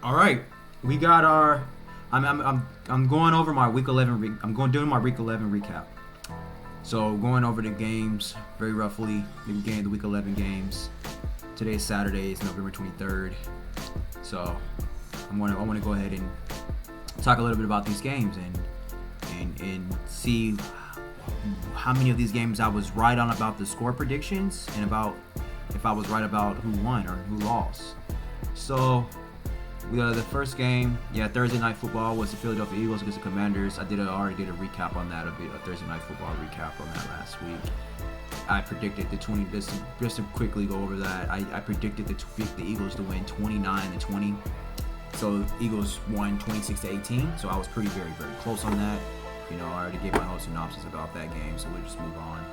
All right, we got our. I'm going over my week 11. I'm going doing my week 11 recap. So going over the games very roughly. The week 11 games. Today is Saturday. It's November 23rd. So I want to go ahead and talk a little bit about these games and see how many of these games I was right on about the score predictions and about if I was right about who won or who lost. So the first game, Thursday night football was the Philadelphia Eagles against the Commanders. Already did a recap on that, a Thursday night football recap on that last week. I predicted the 20. Just to quickly go over that, I predicted the Eagles to win 29-20. So Eagles won 26-18. So I was very close on that. I already gave my whole synopsis about that game, so we'll just move on.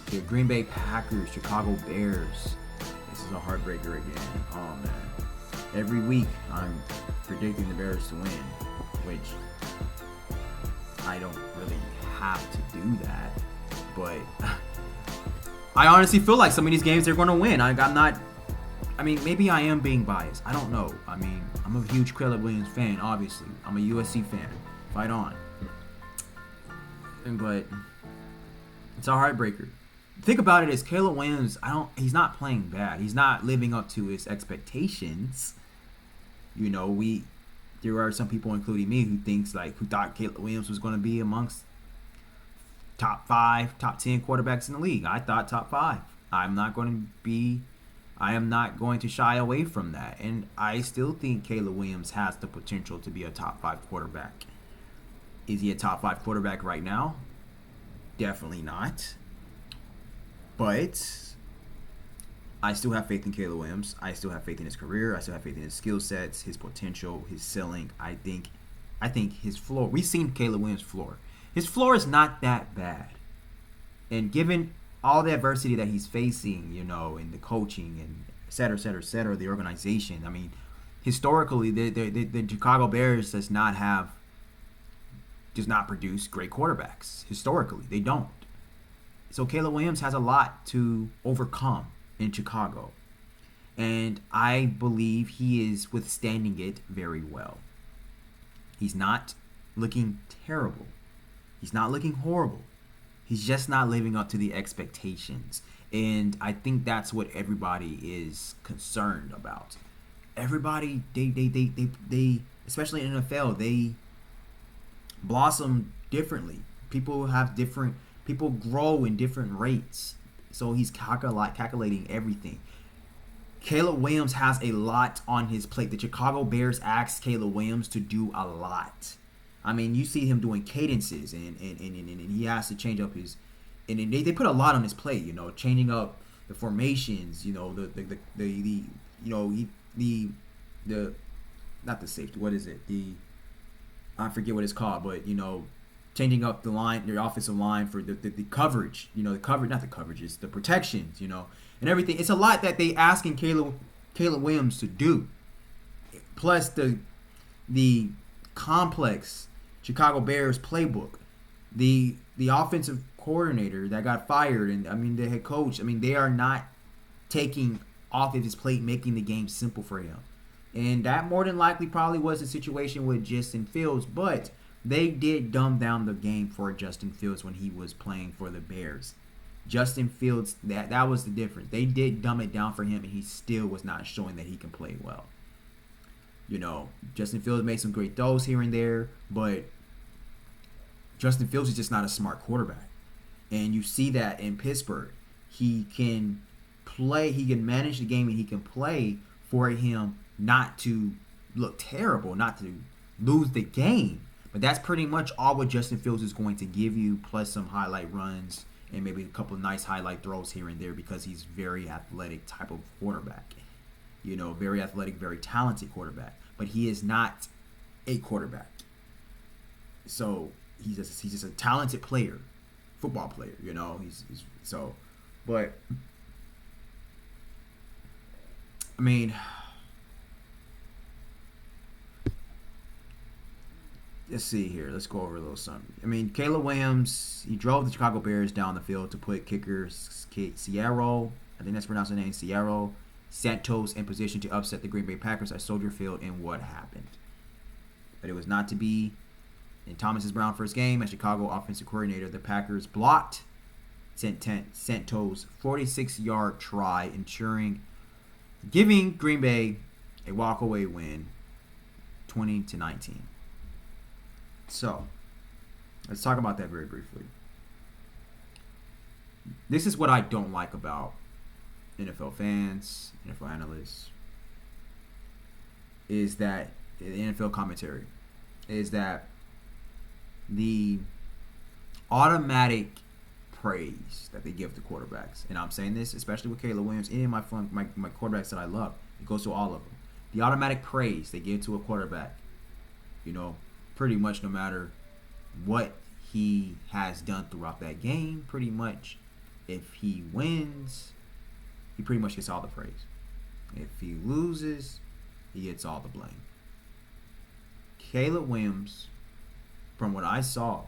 The Green Bay Packers, Chicago Bears. This is a heartbreaker again. Oh man. Every week I'm predicting the Bears to win, which I don't really have to do that. But I honestly feel like some of these games they're going to win. I'm not. I mean, maybe I am being biased. I don't know. I mean, I'm a huge Caleb Williams fan, obviously. I'm a USC fan. Fight on. But it's a heartbreaker. Think about it as Caleb Williams. He's not playing bad. He's not living up to his expectations. There are some people, including me, who thought Caleb Williams was going to be amongst top 5, top 10 quarterbacks in the league. I thought top 5. I am not going to shy away from that. And I still think Caleb Williams has the potential to be a top 5 quarterback. Is he a top 5 quarterback right now? Definitely not. But I still have faith in Caleb Williams. I still have faith in his career. I still have faith in his skill sets, his potential, his ceiling. I think his floor. We've seen Caleb Williams' floor. His floor is not that bad. And given all the adversity that he's facing, in the coaching and et cetera, the organization. I mean, historically, the Chicago Bears does not produce great quarterbacks. Historically, they don't. So Caleb Williams has a lot to overcome in Chicago. And I believe he is withstanding it very well. He's not looking terrible. He's not looking horrible. He's just not living up to the expectations. And I think that's what everybody is concerned about. Everybody, they especially in NFL, they blossom differently. People grow in different rates. So he's calculating everything. Caleb Williams has a lot on his plate. The Chicago Bears asked Caleb Williams to do a lot. I mean, you see him doing cadences, and he has to change up his. And they put a lot on his plate, changing up the formations, the not the safety. What is it? I forget what it's called, but changing up the offensive line for the coverage, the coverage, not the coverages, the protections, and everything. It's a lot that they asking Caleb Williams to do. Plus the complex Chicago Bears playbook, the offensive coordinator that got fired, and the head coach. They are not taking off of his plate, making the game simple for him, and that more than likely probably was the situation with Justin Fields, but they did dumb down the game for Justin Fields when he was playing for the Bears. Justin Fields, that was the difference. They did dumb it down for him, and he still was not showing that he can play well. Justin Fields made some great throws here and there, but Justin Fields is just not a smart quarterback. And you see that in Pittsburgh. He can play, he can manage the game, and he can play for him not to look terrible, not to lose the game. But that's pretty much all what Justin Fields is going to give you, plus some highlight runs and maybe a couple of nice highlight throws here and there, because he's very athletic type of quarterback. Very athletic, very talented quarterback. But he is not a quarterback. So he's just a talented player, football player. But I mean, let's see here. Let's go over a little something. Caleb Williams, he drove the Chicago Bears down the field to put kicker Ciaro, I think that's pronounced the name, Ciaro, Santos in position to upset the Green Bay Packers at Soldier Field, and what happened. But it was not to be. In Thomas Brown's first game as Chicago offensive coordinator, the Packers blocked Santos' 46-yard try, giving Green Bay a walkaway win, 20-19. So, let's talk about that very briefly. This is what I don't like about NFL fans, NFL analysts, is that the NFL commentary is that the automatic praise that they give to quarterbacks, and I'm saying this especially with Caleb Williams, any of my quarterbacks that I love, it goes to all of them. The automatic praise they give to a quarterback, pretty much no matter what he has done throughout that game, pretty much if he wins, he pretty much gets all the praise. If he loses, he gets all the blame. Caleb Williams, from what I saw,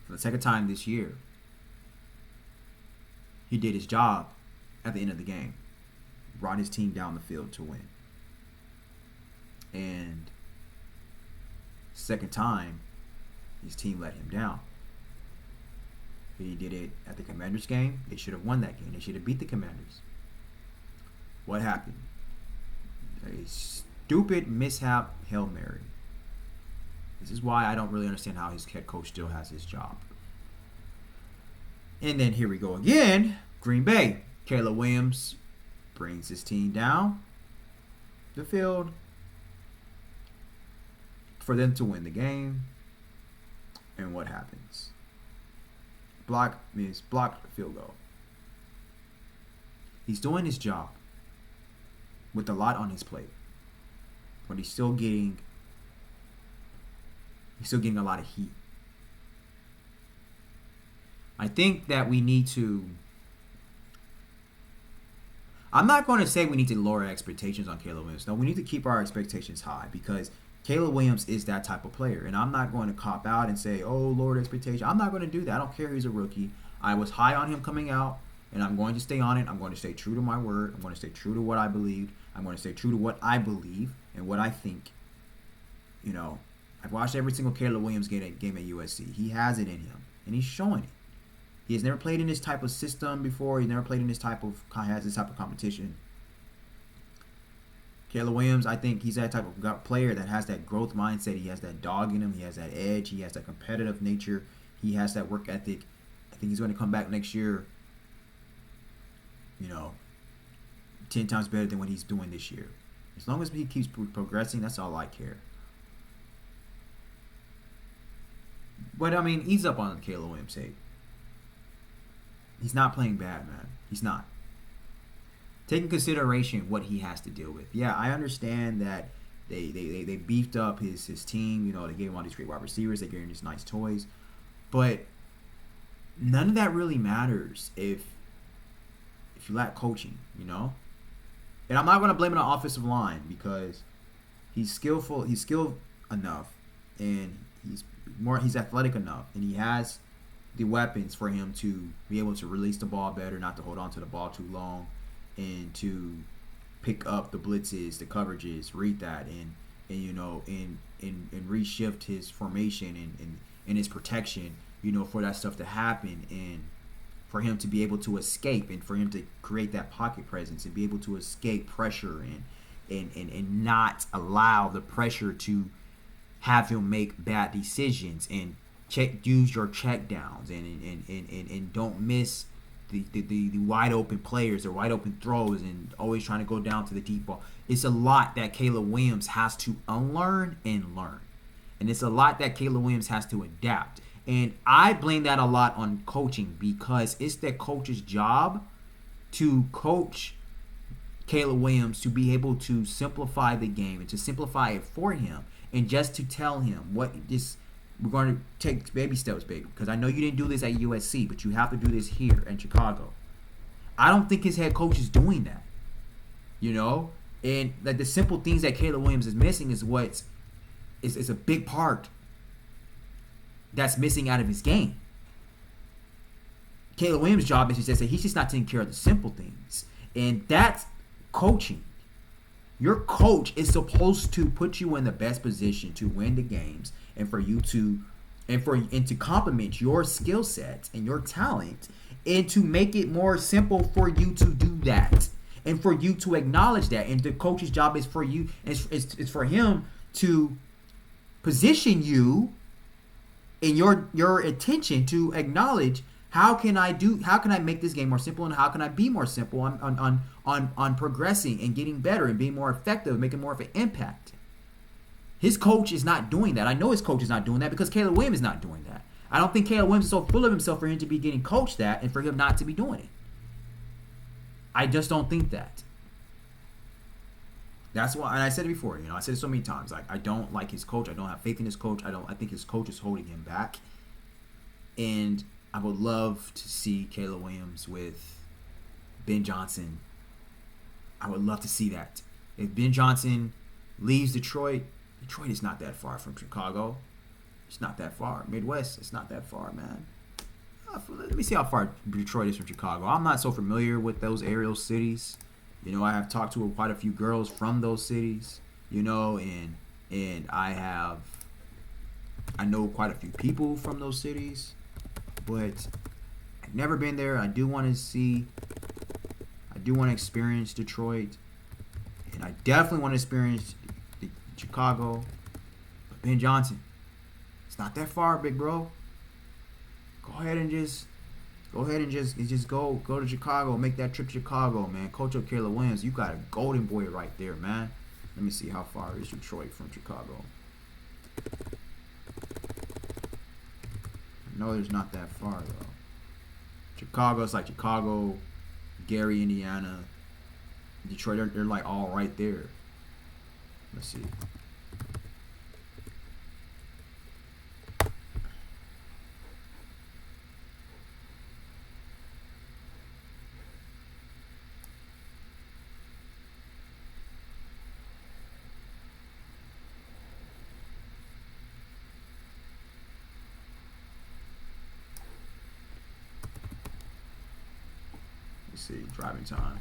for the second time this year, he did his job at the end of the game. Brought his team down the field to win. And second time, his team let him down. He did it at the Commanders game. They should have won that game. They should have beat the Commanders. What happened? A stupid mishap Hail Mary. This is why I don't really understand how his head coach still has his job. And then here we go again. Green Bay. Caleb Williams brings his team down the field for them to win the game. And what happens? Blocked field goal. He's doing his job with a lot on his plate. But he's still getting a lot of heat. I think that we need to... I'm not going to say we need to lower expectations on Caleb Williams. No, we need to keep our expectations high because Caleb Williams is that type of player. And I'm not going to cop out and say, oh, lower expectations. I'm not going to do that. I don't care he's a rookie. I was high on him coming out, and I'm going to stay on it. I'm going to stay true to my word. I'm going to stay true to what I believe. I'm going to stay true to what I believe and what I think. I've watched every single Caleb Williams game at USC. He has it in him, and he's showing it. He has never played in this type of system before. He's never played in this type of competition. Caleb Williams, I think he's that type of player that has that growth mindset. He has that dog in him. He has that edge. He has that competitive nature. He has that work ethic. I think he's going to come back next year, 10 times better than what he's doing this year. As long as he keeps progressing, that's all I care. But, ease up on Caleb Williams' sake. He's not playing bad, man. He's not. Take in consideration what he has to deal with. Yeah, I understand that they beefed up his team. They gave him all these great wide receivers. They gave him these nice toys. But none of that really matters if you lack coaching, And I'm not going to blame it on offensive line because he's skillful. He's skilled enough, and he's athletic enough, and he has the weapons for him to be able to release the ball better, not to hold on to the ball too long, and to pick up the blitzes, the coverages, read that, and reshift his formation and his protection, for that stuff to happen, and for him to be able to escape, and for him to create that pocket presence and be able to escape pressure and not allow the pressure to have him make bad decisions, and use your check downs and don't miss the wide open players or wide open throws and always trying to go down to the deep ball. It's a lot that Caleb Williams has to unlearn and learn. And it's a lot that Caleb Williams has to adapt. And I blame that a lot on coaching because it's the coach's job to coach Caleb Williams to be able to simplify the game and to simplify it for him and just to tell him we're going to take baby steps, baby, because I know you didn't do this at USC, but you have to do this here in Chicago. I don't think his head coach is doing that, and the simple things that Caleb Williams is missing is is a big part that's missing out of his game. Caleb Williams' job is just that he's just not taking care of the simple things. And that's coaching. Your coach is supposed to put you in the best position to win the games and for you to to complement your skill sets and your talent and to make it more simple for you to do that and for you to acknowledge that. And the coach's job is for you is for him to position you in your attention to acknowledge how can I make this game more simple and how can I be more simple on progressing and getting better and being more effective, making more of an impact. His coach is not doing that. I know his coach is not doing that because Caleb Williams is not doing that. I don't think Caleb Williams is so full of himself for him to be getting coached that and for him not to be doing it. I just don't think that. That's why, and I said it before, I said it so many times. Like, I don't like his coach. I don't have faith in his coach. I think his coach is holding him back. And I would love to see Caleb Williams with Ben Johnson. I would love to see that. If Ben Johnson leaves Detroit is not that far from Chicago. It's not that far. Midwest, it's not that far, man. Let me see how far Detroit is from Chicago. I'm not so familiar with those aerial cities. I have talked to quite a few girls from those cities, and I know quite a few people from those cities, but I've never been there. I do want to experience Detroit, and I definitely want to experience Chicago. But Ben Johnson, it's not that far, big bro. Go ahead and just go to Chicago, make that trip to Chicago, man. Coach up Caleb Williams, you got a golden boy right there, man. Let me see how far is Detroit from Chicago. I know there's not that far though. Chicago's like Chicago, Gary, Indiana, Detroit. They're like all right there. Let's see. See, driving time.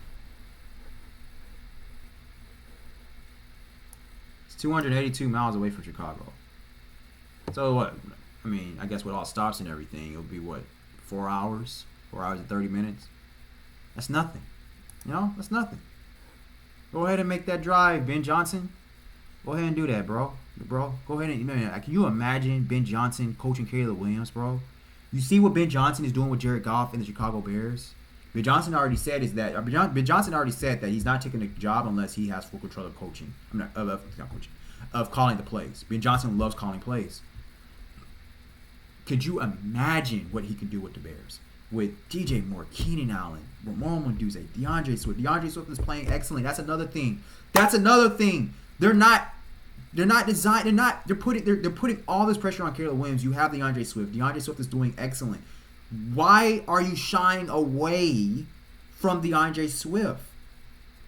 It's 282 miles away from Chicago. So what? I mean, I guess with all stops and everything, it'll be what? 4 hours? 4 hours and 30 minutes? That's nothing. That's nothing. Go ahead and make that drive, Ben Johnson. Go ahead and do that, bro. Go ahead and, man, can you imagine Ben Johnson coaching Caleb Williams, bro? You see what Ben Johnson is doing with Jared Goff and the Chicago Bears? Ben Johnson already said that he's not taking the job unless he has full control of coaching. Of calling the plays. Ben Johnson loves calling plays. Could you imagine what he could do with the Bears? With DJ Moore, Keenan Allen, Ramon Mendoza, DeAndre Swift. DeAndre Swift is playing excellent. That's another thing. They're putting all this pressure on Caleb Williams. You have DeAndre Swift. DeAndre Swift is doing excellent. Why are you shying away from DeAndre Swift?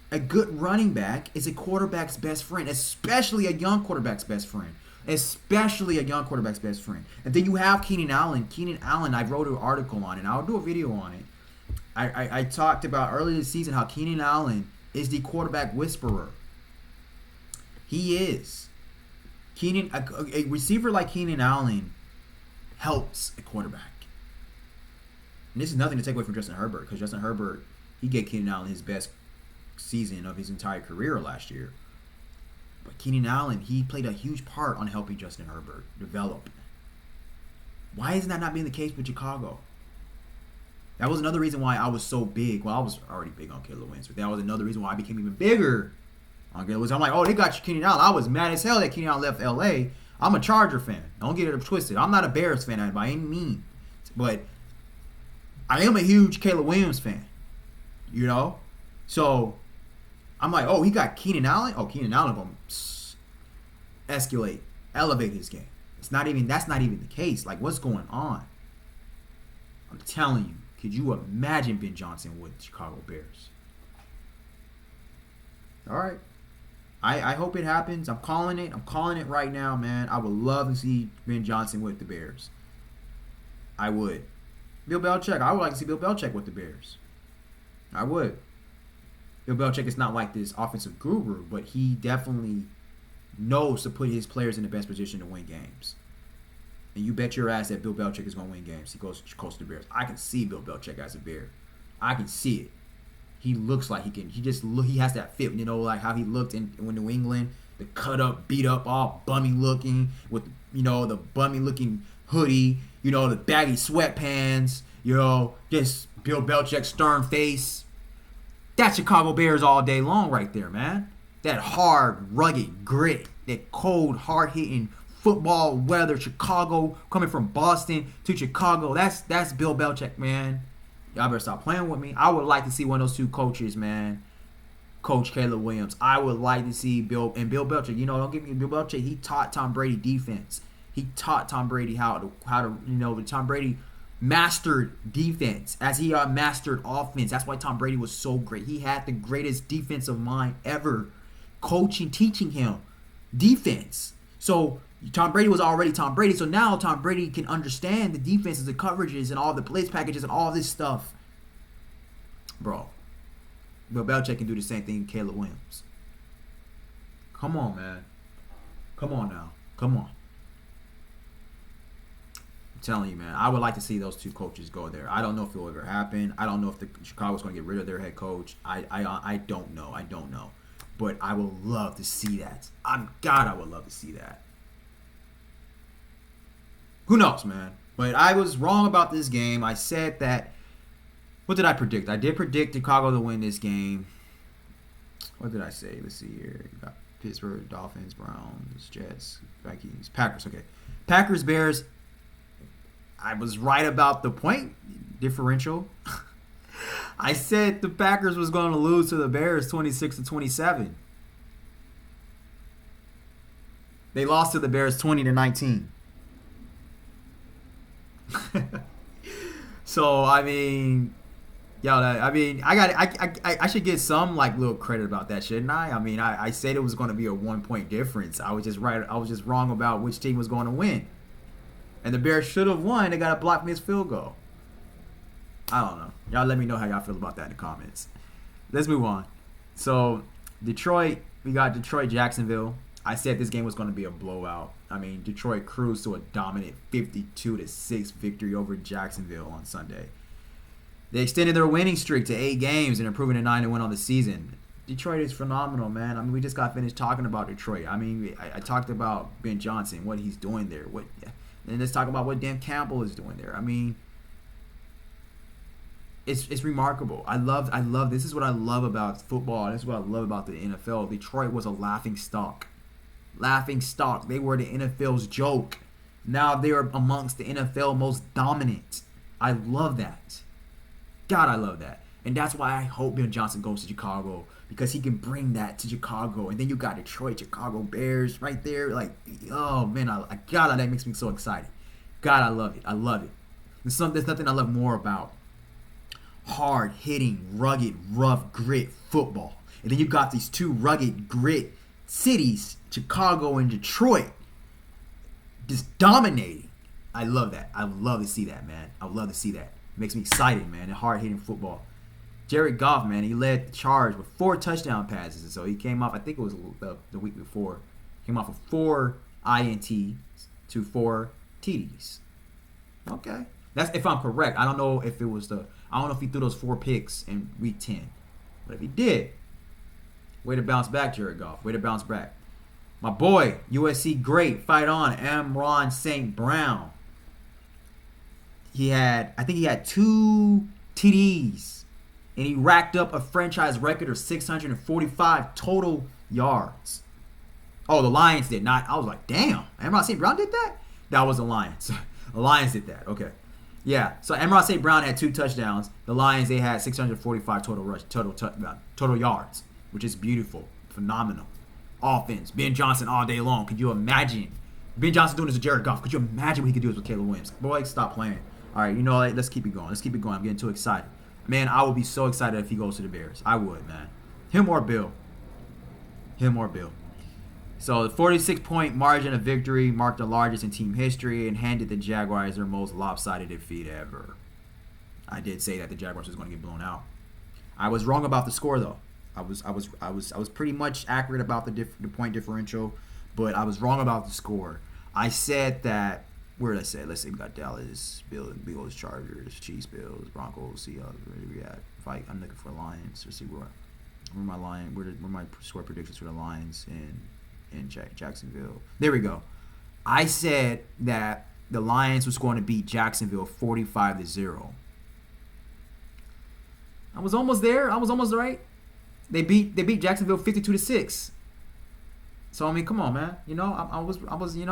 A good running back is a quarterback's best friend, especially a young quarterback's best friend. And then you have Keenan Allen. I wrote an article on it. I'll do a video on it. I talked about earlier this season how Keenan Allen is the quarterback whisperer. He is. A receiver like Keenan Allen helps a quarterback. And this is nothing to take away from Justin Herbert, because Justin Herbert, he gave Keenan Allen his best season of his entire career last year. But Keenan Allen, he played a huge part on helping Justin Herbert develop. Why is that not being the case with Chicago? That was another reason why I was so big. Well, I was already big on Caleb Williams, but that was another reason why I became even bigger on Caleb Williams. I'm like, oh, they got Keenan Allen. I was mad as hell that Keenan Allen left L.A. I'm a Charger fan. Don't get it twisted. I'm not a Bears fan by any means. But I am a huge Caleb Williams fan, So I'm like, oh, he got Keenan Allen. Oh, Keenan Allen going to elevate his game. That's not even the case. Like, what's going on? I'm telling you, could you imagine Ben Johnson with the Chicago Bears? All right. I hope it happens. I'm calling it. I'm calling it right now, man. I would love to see Ben Johnson with the Bears. I would. Bill Belichick. I would like to see Bill Belichick with the Bears. I would. Bill Belichick is not like this offensive guru, but he definitely knows to put his players in the best position to win games. And you bet your ass that Bill Belichick is going to win games. He goes to coach the Bears. I can see Bill Belichick as a Bear. I can see it. He looks like he can. He has that fit. You know, like how he looked in when New England, the cut up, beat up, all bummy looking with the bummy looking hoodie. The baggy sweatpants. Just Bill Belichick stern face. That's Chicago Bears all day long right there, man. That hard, rugged grit. That cold, hard-hitting football weather. Chicago, coming from Boston to Chicago. That's Bill Belichick, man. Y'all better stop playing with me. I would like to see one of those two coaches, man. Coach Caleb Williams. I would like to see Bill Belichick. Don't give me Bill Belichick. He taught Tom Brady defense. He taught Tom Brady how to Tom Brady mastered defense as he mastered offense. That's why Tom Brady was so great. He had the greatest defensive mind ever teaching him defense. So Tom Brady was already Tom Brady. So now Tom Brady can understand the defenses, the coverages, and all the blitz packages and all this stuff. Bro, Bill Belichick can do the same thing to Caleb Williams. Come on, man. Come on now. Come on. I'm telling you, man. I would like to see those two coaches go there. I don't know if it will ever happen. I don't know if Chicago's going to get rid of their head coach. I don't know. I don't know. But I would love to see that. I would love to see that. Who knows, man? But I was wrong about this game. I said that. What did I predict? I did predict Chicago to win this game. What did I say? Let's see here. Got Pittsburgh, Dolphins, Browns, Jets, Vikings, Packers. Okay. Packers, Bears. I was right about the point differential. I said the Packers was going to lose to the Bears 26-27. They lost to the Bears 20-19. So I mean, I should get some little credit about that, shouldn't I? I mean, I said it was going to be a 1-point difference. I was just wrong about which team was going to win. And the Bears should have won. They got a block missed field goal. I don't know. Y'all let me know how y'all feel about that in the comments. Let's move on. So, Detroit, we got Detroit-Jacksonville. I said this game was going to be a blowout. I mean, Detroit cruised to a dominant 52-6 victory over Jacksonville on Sunday. They extended their winning streak to 8 games and improving to 9-1 on the season. Detroit is phenomenal, man. I mean, we just got finished talking about Detroit. I mean, I talked about Ben Johnson, what he's doing there. And let's talk about what Dan Campbell is doing there. I mean, it's remarkable. I love this is what I love about football. This is what I love about the NFL. Detroit was a laughing stock. They were the NFL's joke. Now they're amongst the NFL most dominant. I love that. God, I love that. And that's why I hope Ben Johnson goes to Chicago, because he can bring that to Chicago. And then you got Detroit, Chicago Bears right there. Oh man, God, that makes me so excited. God, I love it. I love it. There's nothing I love more about hard hitting, rugged, rough grit football. And then you got these two rugged grit cities, Chicago and Detroit, just dominating. I love that. I would love to see that, man. I would love to see that. It makes me excited, man. And hard hitting football. Jared Goff, man, he led the charge with 4 touchdown passes. And so he came off, I think it was the week before, came off with 4 INTs to 4 TDs. Okay. That's if I'm correct. I don't know if he threw those 4 picks in week 10. But if he did, way to bounce back, Jared Goff. Way to bounce back. My boy, USC great, fight on, Amon St. Brown. I think he had 2 TDs. And he racked up a franchise record of 645 total yards. Oh, the Lions did not. I was like, damn, Amon St. Brown did that? That was the Lions. The Lions did that. Okay. Yeah, so Amon St. Brown had 2 touchdowns. The Lions, they had 645 total yards, which is beautiful. Phenomenal. Offense. Ben Johnson all day long. Could you imagine? Ben Johnson doing this with Jared Goff. Could you imagine what he could do this with Caleb Williams? Boy, stop playing. All right, let's keep it going. I'm getting too excited. Man, I would be so excited if he goes to the Bears. I would, man. Him or Bill. So the 46-point margin of victory marked the largest in team history and handed the Jaguars their most lopsided defeat ever. I did say that the Jaguars was going to get blown out. I was wrong about the score, though. I was pretty much accurate about the point differential, but I was wrong about the score. I said that. Where did I say? Let's say we got Dallas, Bills, Chargers, Chiefs, Bills, Broncos, Seahawks. Where do we at? Fight. I'm looking for Lions to see where my line. Where my score predictions for the Lions in Jacksonville. There we go. I said that the Lions was going to beat Jacksonville 45-0. I was almost there. I was almost right. They beat Jacksonville 52-6. So I mean, come on, man. You know, I was almost hitting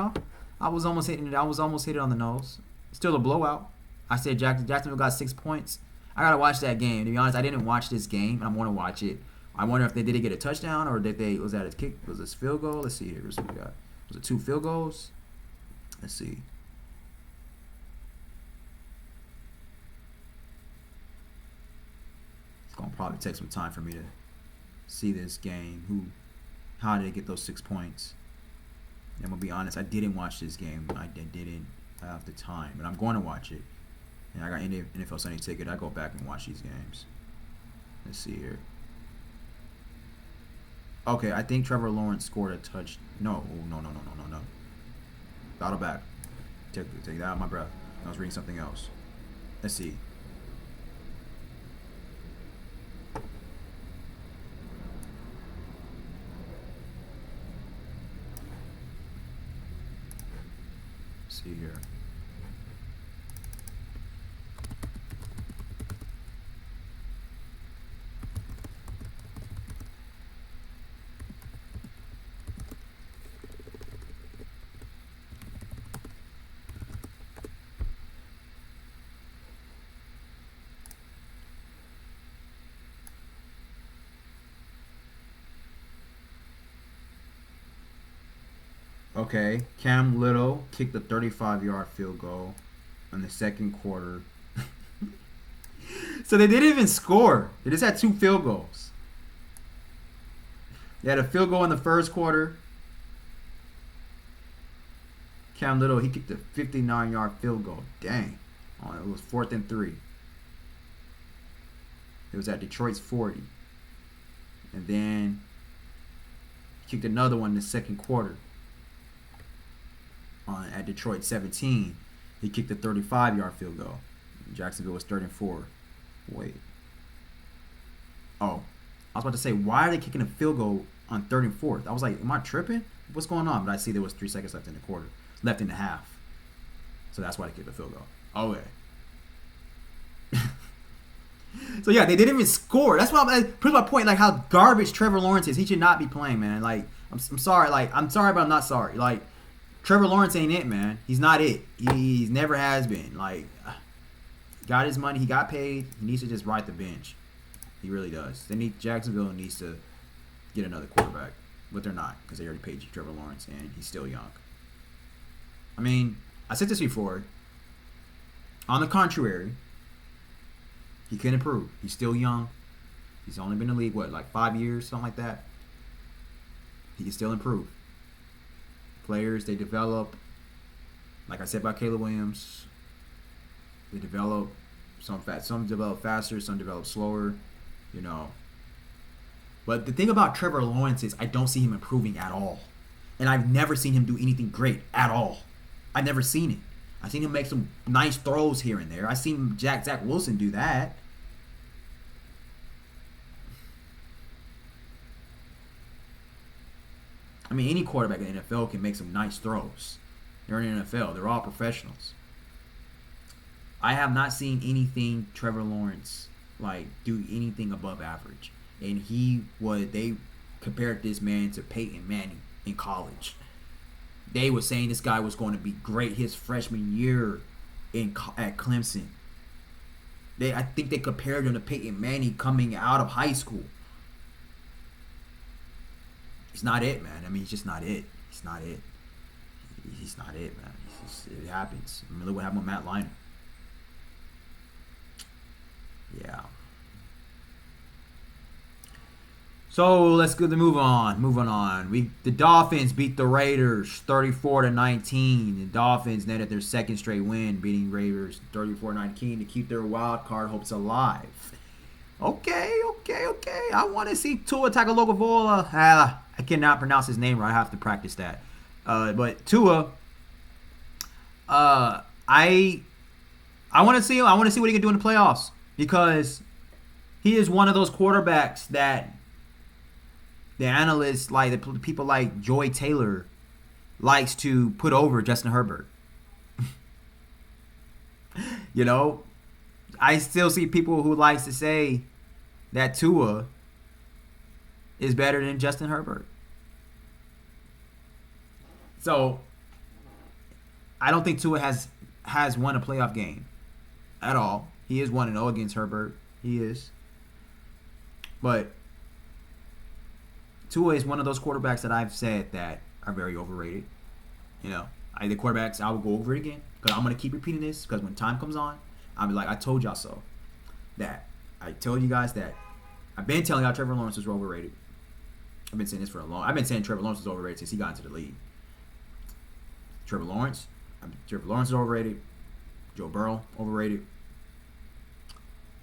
it. I was almost hit it on the nose. Still a blowout. I said Jacksonville got 6 points. I gotta watch that game. To be honest, I didn't watch this game, and I want to watch it. I wonder if they did get a touchdown or was that a kick? Was this field goal? Let's see here. What we got? Was it 2 field goals? Let's see. It's gonna probably take some time for me to see this game. How did they get those 6 points? I'm gonna be honest. I didn't watch this game. I didn't have the time, but I'm going to watch it. And I got NFL Sunday ticket. I go back and watch these games. Let's see here. Okay, I think Trevor Lawrence scored a touch. No. Battle back. Take that out of my breath. I was reading something else. Let's see. See here. Okay, Cam Little kicked a 35-yard field goal in the second quarter. So they didn't even score. They just had 2 field goals. They had a field goal in the first quarter. Cam Little, he kicked a 59-yard field goal. Dang. Oh, it was 4th and 3. It was at Detroit's 40. And then he kicked another one in the second quarter. At Detroit 17, he kicked a 35-yard field goal. Jacksonville was 3rd and 4. Wait. Oh, I was about to say, why are they kicking a field goal on 3rd and 4th? I was like, am I tripping? What's going on? But I see there was 3 seconds left in the half. So that's why they kicked the field goal. Okay. So yeah, they didn't even score. That's why proves my point. Like how garbage Trevor Lawrence is. He should not be playing, man. Like I'm sorry. Like I'm sorry, but I'm not sorry. Like. Trevor Lawrence ain't it, man. He's not it. He's never has been. Like, got his money. He got paid. He needs to just ride the bench. He really does. Jacksonville needs to get another quarterback, but they're not because they already paid Trevor Lawrence and he's still young. I mean, I said this before. On the contrary, he can improve. He's still young. He's only been in the league like 5 years, something like that. He can still improve. Players, they develop, like I said about Caleb Williams, they develop, some develop faster, some develop slower, you know. But the thing about Trevor Lawrence is I don't see him improving at all. And I've never seen him do anything great at all. I've never seen it. I've seen him make some nice throws here and there. I've seen Zach Wilson do that. I mean, any quarterback in the NFL can make some nice throws. They're in the NFL. They're all professionals. I have not seen anything Trevor Lawrence like do anything above average. And they compared this man to Peyton Manning in college. They were saying this guy was going to be great his freshman year at Clemson. I think they compared him to Peyton Manning coming out of high school. He's not it, man. I mean, he's just not it. He's not it. He's not it, man. It happens. I mean, look what happened with Matt Leinart. Yeah. So let's move on. Moving on. The Dolphins beat the Raiders 34-19. The Dolphins netted their second straight win, beating Raiders 34-19 to keep their wild card hopes alive. Okay. I want to see Tua Tagovailoa. I cannot pronounce his name right. I have to practice that. But Tua, I want to see him. I want to see what he can do in the playoffs because he is one of those quarterbacks that the analysts like the people like Joy Taylor likes to put over Justin Herbert. You know, I still see people who likes to say that Tua is better than Justin Herbert. So I don't think Tua has won a playoff game at all. He is 1-0 against Herbert. He is. But Tua is one of those quarterbacks that I've said that are very overrated. You know, the quarterbacks, I will go over it again because I'm going to keep repeating this because when time comes on, I'll be like, I told y'all so. That I told you guys that I've been telling y'all Trevor Lawrence is overrated. I've been saying this for a long. I've been saying Trevor Lawrence is overrated since he got into the league. Trevor Lawrence is overrated. Joe Burrow overrated.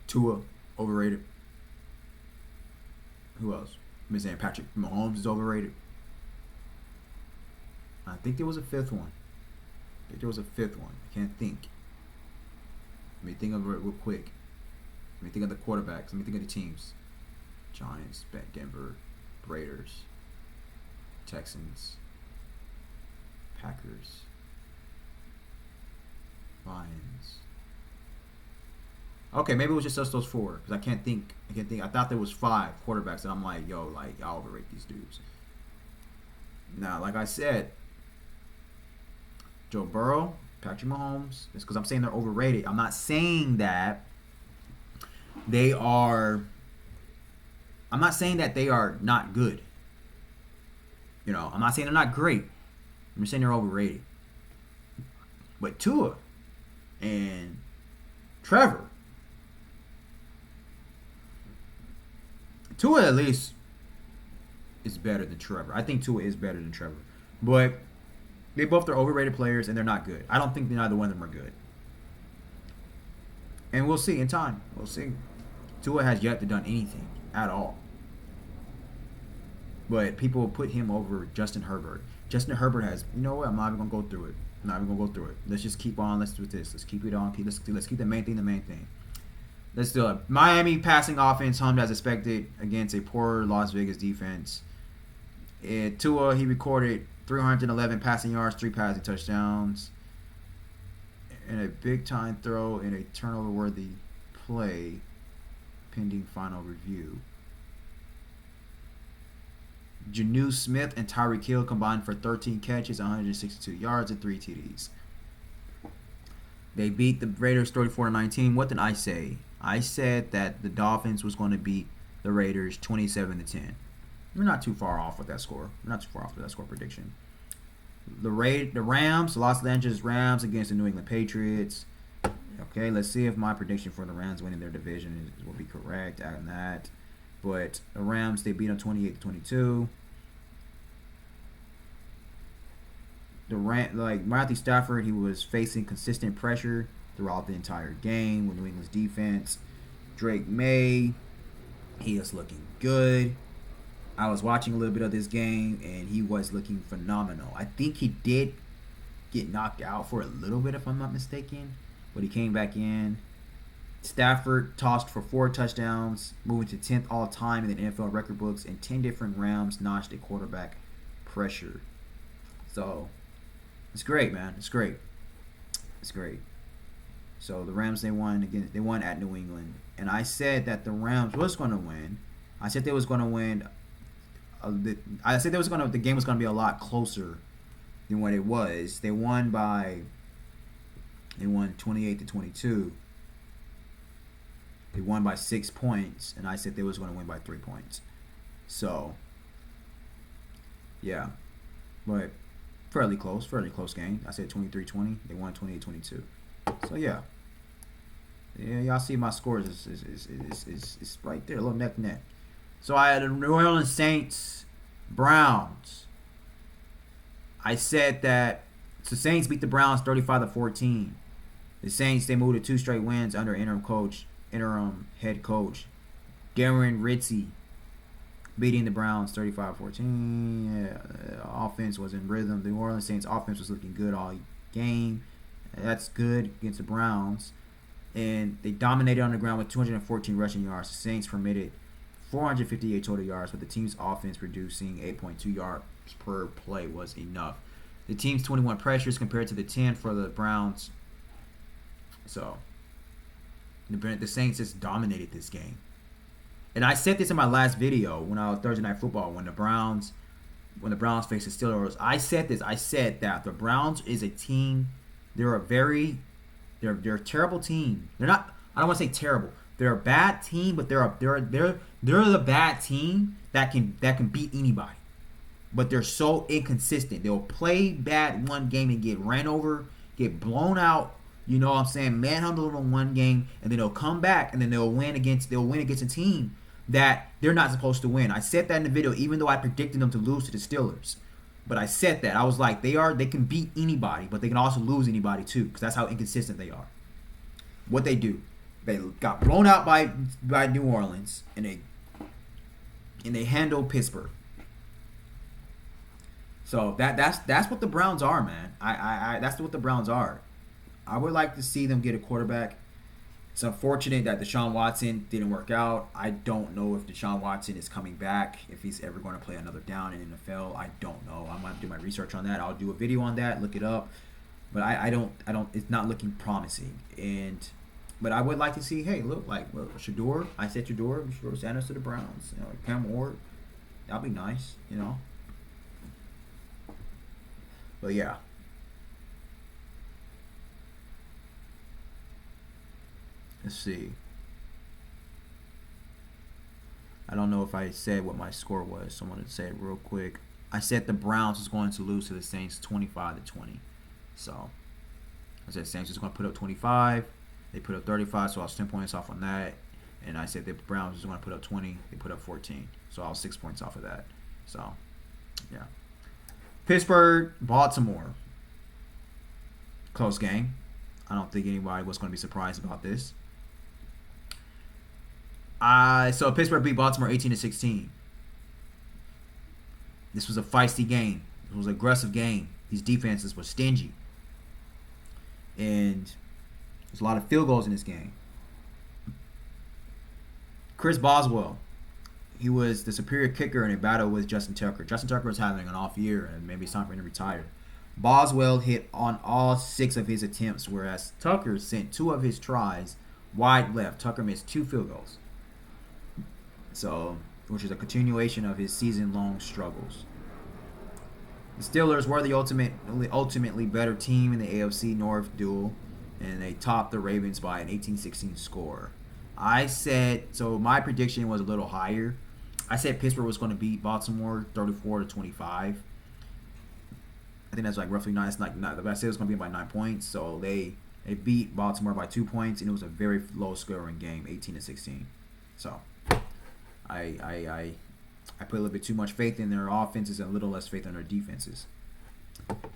Tua overrated. Who else? I've been saying Patrick Mahomes is overrated. I think there was a fifth one. I can't think. Let me think of it real quick. Let me think of the quarterbacks. Let me think of the teams. Giants, Denver, Raiders, Texans, Packers, Lions. Okay, maybe it was just us those four because I can't think. I thought there was 5 quarterbacks, and I'm like, yo, like y'all overrate these dudes. Now, like I said, Joe Burrow, Patrick Mahomes. It's because I'm saying they're overrated. I'm not saying that they are. I'm not saying that they are not good. You know, I'm not saying they're not great. I'm just saying they're overrated. But Tua and Trevor. Tua at least is better than Trevor. I think Tua is better than Trevor. But they both are overrated players and they're not good. I don't think neither one of them are good. And we'll see in time. We'll see. Tua has yet to done anything at all. But people will put him over Justin Herbert. Justin Herbert has, you know what? I'm not even gonna go through it. Let's just keep on. Let's do this. Let's keep it on. Let's keep the main thing. Let's do it. Miami passing offense hummed as expected against a poor Las Vegas defense. Tua, he recorded 311 passing yards, 3 passing touchdowns, and a big time throw in a turnover worthy play pending final review. Janu Smith and Tyreek Hill combined for 13 catches, 162 yards, and 3 TDs. They beat the Raiders 34-19. What did I say? I said that the Dolphins was going to beat the Raiders 27-10. We're not too far off with that score. Prediction. The Rams, Los Angeles Rams against the New England Patriots. Okay, let's see if my prediction for the Rams winning their division will be correct on that. But the Rams, they beat them 28-22. Matthew Stafford, he was facing consistent pressure throughout the entire game with New England's defense. Drake May, he is looking good. I was watching a little bit of this game, and he was looking phenomenal. I think he did get knocked out for a little bit, if I'm not mistaken, but he came back in. Stafford tossed for 4 touchdowns, moving to 10th all-time in the NFL record books, and 10 different Rams notched a quarterback pressure. So, it's great, man. It's great. So, the Rams, they won at New England. And I said that the Rams was going to win. I said they was going to win. The game was going to be a lot closer than what it was. They won 28-22. They won by 6 points, and I said they was going to win by 3 points. So, yeah. But fairly close game. I said 23-20. They won 28-22. So, yeah. Yeah, y'all see my scores is right there, a little neck. So, I had the New Orleans Saints, Browns. I said that the Saints beat the Browns 35-14. The Saints, they moved to 2 straight wins under interim head coach Darren Ritchie beating the Browns 35-14. Offense was in rhythm. The New Orleans Saints offense was looking good all game. That's good against the Browns. And they dominated on the ground with 214 rushing yards. The Saints permitted 458 total yards, but the team's offense producing 8.2 yards per play was enough. The team's 21 pressures compared to the 10 for the Browns. So the Saints just dominated this game. And I said this in my last video when I was Thursday Night Football, when the Browns faced the Steelers. I said that the Browns is a team. They're a terrible team. They're not. I don't want to say terrible. They're a bad team, but they're the bad team that can beat anybody. But they're so inconsistent. They'll play bad one game and get ran over, get blown out. You know what I'm saying? Manhandled in one game, and then they'll come back and then they'll win against a team that they're not supposed to win. I said that in the video, even though I predicted them to lose to the Steelers. But I said that. I was like, they can beat anybody, but they can also lose anybody too, because that's how inconsistent they are. What they do, they got blown out by New Orleans, and they handled Pittsburgh. So that's what the Browns are, man. That's what the Browns are. I would like to see them get a quarterback. It's unfortunate that Deshaun Watson didn't work out. I don't know if Deshaun Watson is coming back, if he's ever going to play another down in the NFL. I don't know. I might do my research on that. I'll do a video on that, look it up. But I don't. It's not looking promising. But I would like to see. Hey, look, Shedeur. I said Shedeur Sanders to the Browns. Cam Ward. That'd be nice. But yeah. Let's see. I don't know if I said what my score was, so I'm going to say it real quick. I said the Browns was going to lose to the Saints 25-20. So I said Saints was going to put up 25. They put up 35, so I was 10 points off on that. And I said the Browns was going to put up 20. They put up 14. So I was 6 points off of that. So, yeah. Pittsburgh, Baltimore. Close game. I don't think anybody was going to be surprised about this. So Pittsburgh beat Baltimore 18-16. This was a feisty game. It was an aggressive game. These defenses were stingy. And there's a lot of field goals in this game. Chris Boswell, he was the superior kicker in a battle with Justin Tucker. Justin Tucker was having an off year, and maybe it's time for him to retire. Boswell hit on all 6 of his attempts, whereas Tucker sent 2 of his tries wide left. Tucker missed 2 field goals. So, which is a continuation of his season-long struggles. The Steelers were the ultimately better team in the AFC North duel, and they topped the Ravens by an 18-16 score. I said, so my prediction was a little higher. I said Pittsburgh was going to beat Baltimore 34-25. I think that's like roughly 9. It's like not, I said it was going to be by 9 points. So they beat Baltimore by 2 points, and it was a very low scoring game, 18-16. So I put a little bit too much faith in their offenses and a little less faith in their defenses,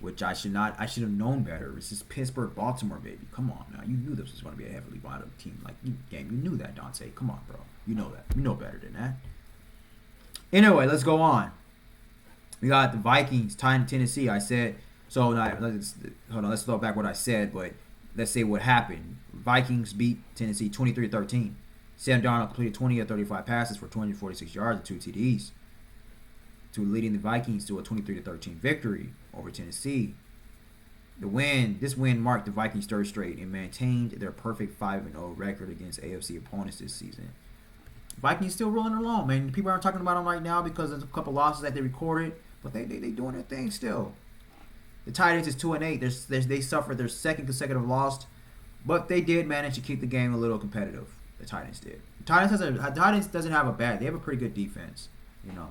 which I should have known better. It's just Pittsburgh, Baltimore, baby. Come on now, you knew this was going to be a heavily bottom team. You knew that, Dante. Come on, bro. You know that. You know better than that. Anyway, let's go on. We got the Vikings tying Tennessee. I said so. Let's throw back what I said, but let's say what happened. Vikings beat Tennessee 23-13. Sam Darnold completed 20 of 35 passes for 246 yards and 2 TDs, leading the Vikings to a 23-13 victory over Tennessee. This win marked the Vikings' 3rd straight and maintained their perfect 5-0 record against AFC opponents this season. Vikings still rolling along, man. People aren't talking about them right now because there's a couple losses that they recorded, but they doing their thing still. The Titans is 2-8. They suffered their 2nd consecutive loss, but they did manage to keep the game a little competitive. The Titans did. The Titans doesn't have a bad. They have a pretty good defense. The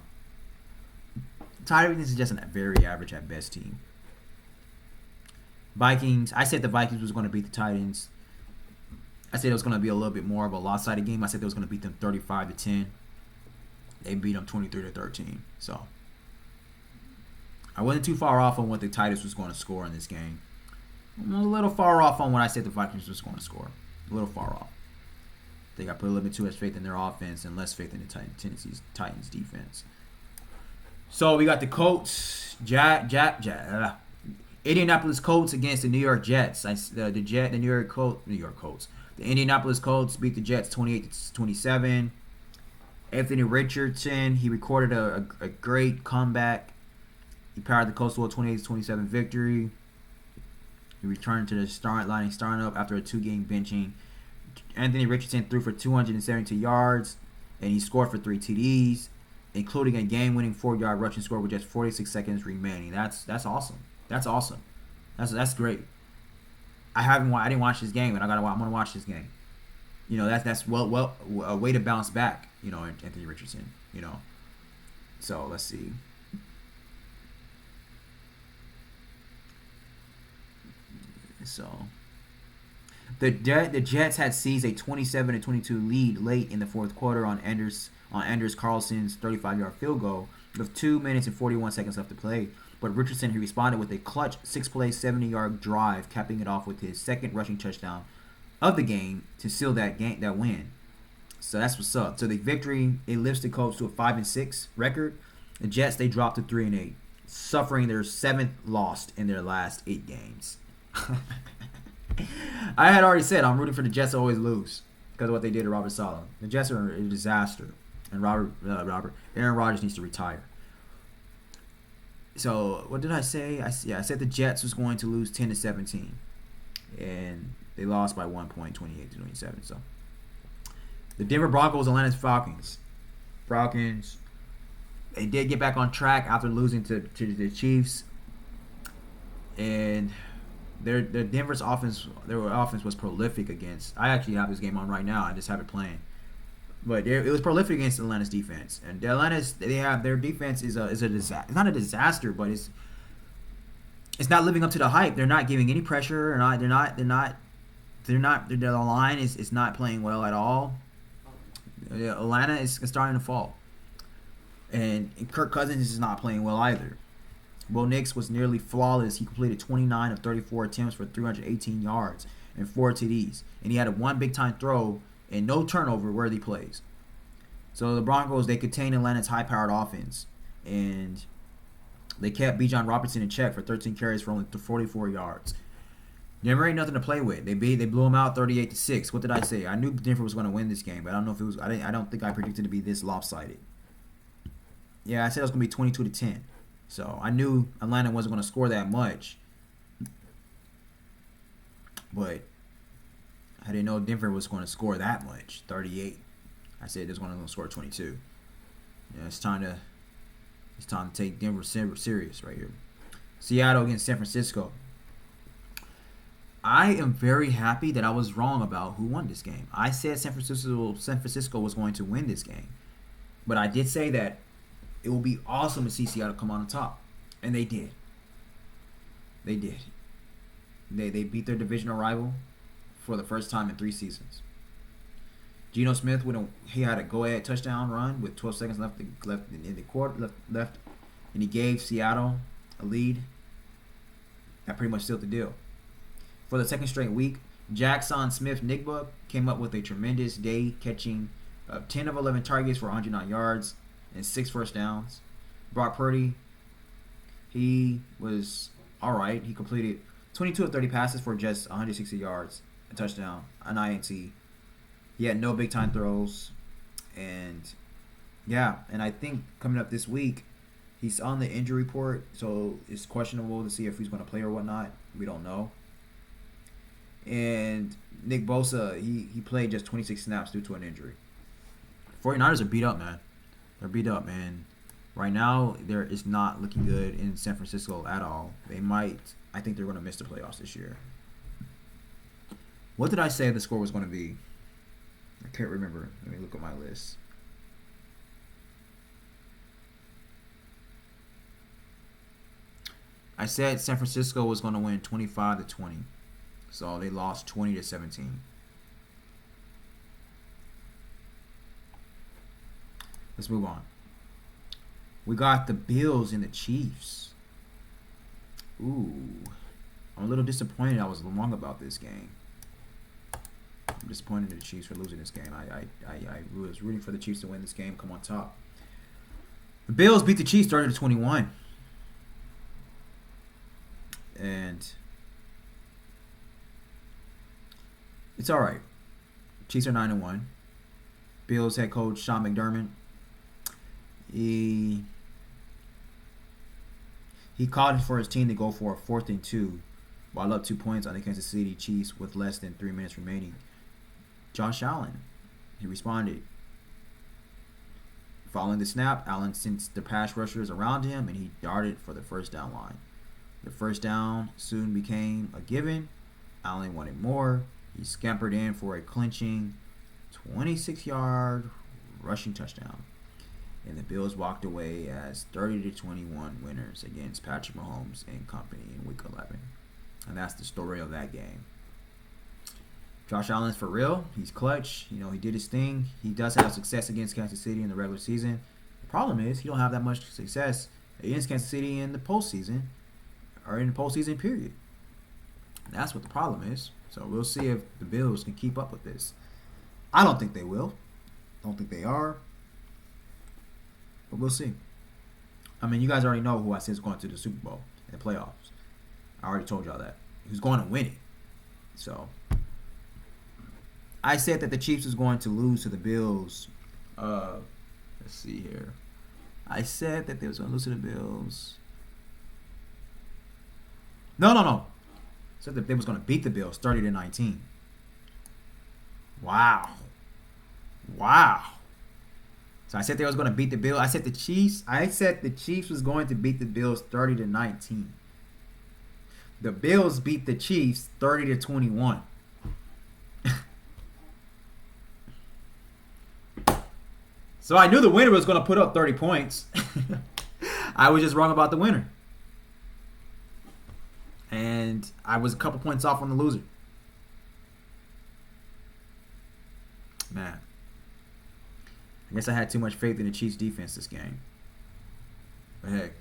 Titans is just a very average at best team. Vikings. I said the Vikings was going to beat the Titans. I said it was going to be a little bit more of a lopsided game. I said they was going to beat them 35-10. They beat them 23-13. So I wasn't too far off on what the Titans was going to score in this game. I'm a little far off on what I said the Vikings was going to score. A little far off. think I put a little bit too much faith in their offense and less faith in the Titans defense. So we got the Colts, Indianapolis Colts against the New York Jets. The New York Colts. The Indianapolis Colts beat the Jets 28-27. Anthony Richardson, he recorded a great comeback. He powered the Colts to a 28-27 victory. He returned to the starting up after a 2-game benching. Anthony Richardson threw for 272 yards, and he scored for 3 TDs, including a game-winning 4-yard rushing score with just 46 seconds remaining. That's awesome. That's awesome. That's great. I didn't watch this game, but I'm gonna watch this game. That's a way to bounce back. Anthony Richardson. So let's see. So the Jets had seized a 27-22 lead late in the fourth quarter on Anders Carlson's 35-yard field goal with 2 minutes and 41 seconds left to play. But Richardson, he responded with a clutch 6-play, 70-yard drive, capping it off with his second rushing touchdown of the game to seal that win. So that's what's up. So the victory, it lifts the Colts to a 5-6 record. The Jets, they dropped to 3-8, suffering their 7th loss in their last 8 games. I had already said I'm rooting for the Jets to always lose because of what they did to Robert Saleh. The Jets are a disaster, and Aaron Rodgers needs to retire. So what did I say? I said the Jets was going to lose 10-17, and they lost by 1 point, 28-27. So the Denver Broncos, Atlanta Falcons. They did get back on track after losing to the Chiefs, and their Denver's offense was prolific against. I actually have this game on right now. I just have it playing, but it was prolific against Atlanta's defense. And their defense is a disaster. It's not a disaster, but it's not living up to the hype. They're not giving any pressure. Their line is not playing well at all. Atlanta is starting to fall, and Kirk Cousins is not playing well either. Bo Nix was nearly flawless. He completed 29 of 34 attempts for 318 yards and 4 TDs. And he had a 1 big-time throw and no turnover-worthy plays. So the Broncos, they contained Atlanta's high-powered offense. And they kept Bijan Robinson in check for 13 carries for only 44 yards. Denver ain't nothing to play with. They blew them out 38-6. What did I say? I knew Denver was going to win this game, but I don't know if it was. I don't think I predicted it to be this lopsided. Yeah, I said it was going to be 22-10. So I knew Atlanta wasn't going to score that much, but I didn't know Denver was going to score that much, 38. I said they was going to score 22. Yeah, it's time to take Denver serious right here. Seattle against San Francisco. I am very happy that I was wrong about who won this game. I said San Francisco was going to win this game, but I did say that it will be awesome to see Seattle come on top. And they did. They beat their divisional rival for the first time in 3 seasons. Geno Smith he had a go-ahead touchdown run with 12 seconds left in the quarter, and he gave Seattle a lead. That pretty much sealed the deal. For the second straight week, Jackson Smith-Njigba came up with a tremendous day, catching 10 of 11 targets for 109 yards and 6 first downs. Brock Purdy, he was all right. He completed 22 of 30 passes for just 160 yards, a touchdown, an INT. He had no big-time throws. And, yeah, and I think coming up this week, he's on the injury report, so it's questionable to see if he's going to play or whatnot. We don't know. And Nick Bosa, he played just 26 snaps due to an injury. 49ers are beat up, man. They're beat up, man. Right now, it's not looking good in San Francisco at all. I think they're going to miss the playoffs this year. What did I say the score was going to be? I can't remember. Let me look at my list. I said San Francisco was going to win 25-20. So they lost 20-17. Let's move on. We got the Bills and the Chiefs. Ooh. I'm a little disappointed I was wrong about this game. I'm disappointed in the Chiefs for losing this game. I was rooting for the Chiefs to win this game, come on top. The Bills beat the Chiefs 30-21. And it's all right. Chiefs are 9-1. Bills head coach Sean McDermott. He called for his team to go for a 4th and 2 while up 2 points on the Kansas City Chiefs with less than 3 minutes remaining. Josh Allen, he responded. Following the snap, Allen sent the pass rushers around him and he darted for the first down line. The first down soon became a given. Allen wanted more. He scampered in for a clinching 26-yard rushing touchdown. And the Bills walked away as 30-21 winners against Patrick Mahomes and company in Week 11. And that's the story of that game. Josh Allen's for real. He's clutch. You know, he did his thing. He does have success against Kansas City in the regular season. The problem is he don't have that much success against Kansas City in the postseason or in the postseason period. And that's what the problem is. So we'll see if the Bills can keep up with this. I don't think they will. Don't think they are. But we'll see. I mean, you guys already know who I said is going to the Super Bowl and the playoffs. I already told y'all that. He was going to win it. So I said that the Chiefs was going to lose to the Bills. Let's see here. I said that they was going to lose to the Bills. No. I said that they was going to beat the Bills 30-19. Wow. So I said they was going to beat the Bills. I said the Chiefs was going to beat the Bills 30-19. The Bills beat the Chiefs 30-21. So I knew the winner was going to put up 30 points. I was just wrong about the winner. And I was a couple points off on the loser. Man. I guess I had too much faith in the Chiefs defense this game. But heck.